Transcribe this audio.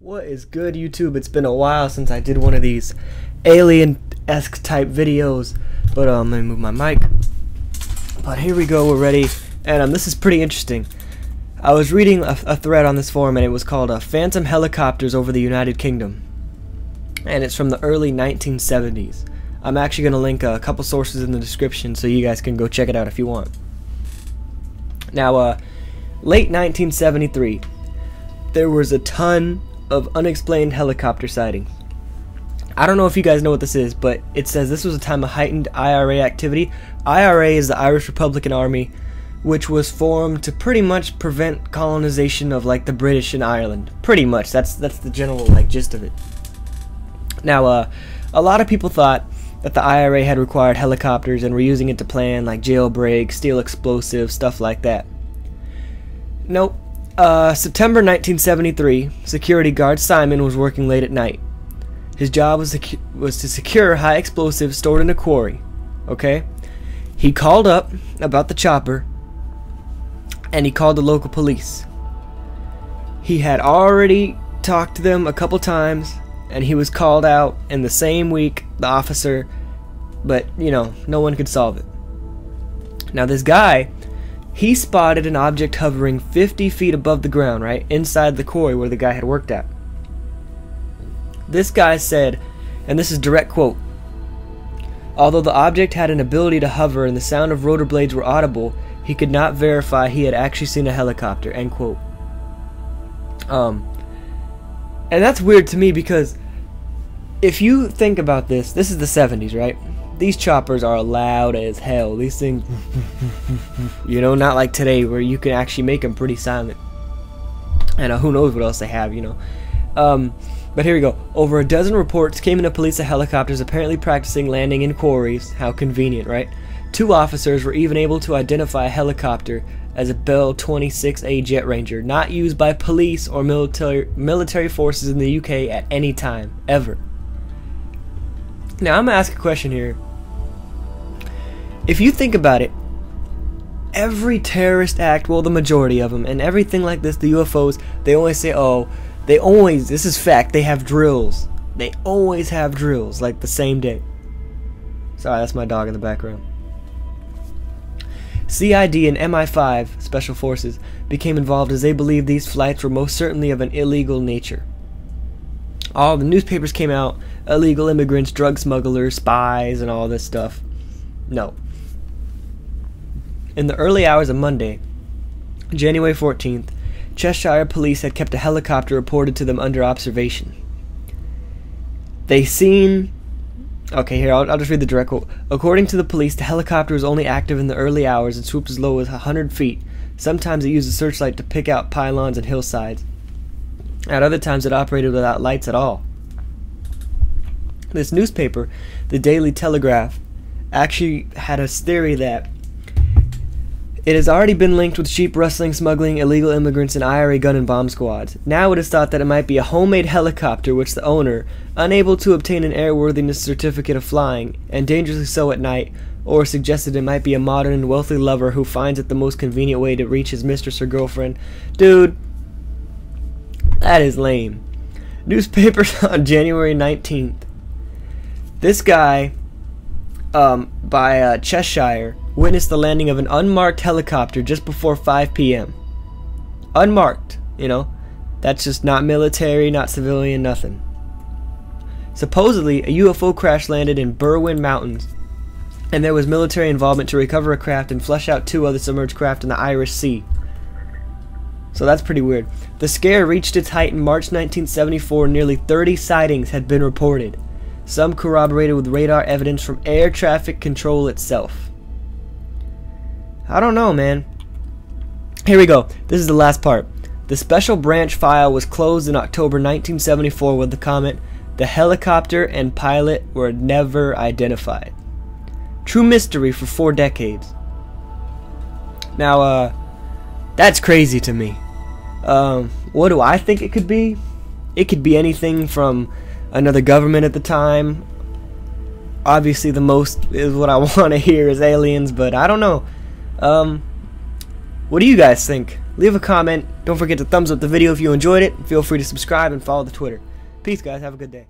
What is good, YouTube? It's been a while since I did one of these alien-esque type videos, but let me move my mic. But here we go, we're ready, and this is pretty interesting. I was reading a thread on this forum, and it was called Phantom Helicopters Over the United Kingdom, and it's from the early 1970s. I'm actually going to link a couple sources in the description so you guys can go check it out if you want. Now, late 1973, there was a ton of unexplained helicopter sightings. I don't know if you guys know what this is, but it says this was a time of heightened IRA activity. IRA is the Irish Republican Army, which was formed to pretty much prevent colonization of like the British in Ireland. Pretty much, that's the general gist of it. Now, a lot of people thought that the IRA had required helicopters and were using it to plan like jailbreaks, steal explosives, stuff like that. Nope. September 1973, security guard Simon was working late at night. His job was to secure high explosives stored in a quarry. Okay? He called up about the chopper, and he called the local police. He had already talked to them a couple times, and he was called out in the same week, the officer, but, you know, no one could solve it. Now this guy, he spotted an object hovering 50 feet above the ground, right, inside the quarry where the guy had worked at. This guy said, and this is direct quote, "Although the object had an ability to hover and the sound of rotor blades were audible, he could not verify he had actually seen a helicopter," end quote. And that's weird to me because if you think about this is the 70s, right? These choppers are loud as hell. These things, you know, not like today where you can actually make them pretty silent. And who knows what else they have, you know. But here we go. Over a dozen reports came into police of helicopters apparently practicing landing in quarries. How convenient, right? 2 officers were even able to identify a helicopter as a Bell 26A Jet Ranger, not used by police or military forces in the UK at any time, ever. Now, I'm going to ask a question here. If you think about it, every terrorist act, well, the majority of them, and everything like this, the UFOs, they always say, oh, this is fact, they have drills. They always have drills, like the same day. Sorry, that's my dog in the background. CID and MI5, Special Forces, became involved as they believed these flights were most certainly of an illegal nature. All the newspapers came out, illegal immigrants, drug smugglers, spies, and all this stuff. No. In the early hours of Monday, January 14th, Cheshire police had kept a helicopter reported to them under observation. They seen... Okay, here, I'll just read the direct quote. According to the police, the helicopter was only active in the early hours and swooped as low as 100 feet. Sometimes it used a searchlight to pick out pylons and hillsides. At other times, it operated without lights at all. This newspaper, the Daily Telegraph, actually had a theory that it has already been linked with sheep rustling, smuggling, illegal immigrants, and IRA gun and bomb squads. Now it is thought that it might be a homemade helicopter which the owner, unable to obtain an airworthiness certificate of flying, and dangerously so at night, or suggested it might be a modern and wealthy lover who finds it the most convenient way to reach his mistress or girlfriend. Dude, that is lame. Newspapers on January 19th. This guy, by Cheshire, witnessed the landing of an unmarked helicopter just before 5 p.m. Unmarked, you know. That's just not military, not civilian, nothing. Supposedly, a UFO crash landed in Berwyn Mountains, and there was military involvement to recover a craft and flush out 2 other submerged craft in the Irish Sea. So that's pretty weird. The scare reached its height in March 1974. Nearly 30 sightings had been reported. Some corroborated with radar evidence from air traffic control itself. I don't know, man. Here we go. This is the last part. The special branch file was closed in October 1974 with the comment, "The helicopter and pilot were never identified." True mystery for 4 decades. Now, that's crazy to me. What do I think it could be? It could be anything from another government at the time. Obviously, the most is what I want to hear is aliens, but I don't know. What do you guys think? leave a comment. Don't forget to thumbs up the video if you enjoyed it. Feel free to subscribe and follow the Twitter. Peace, guys. Have a good day.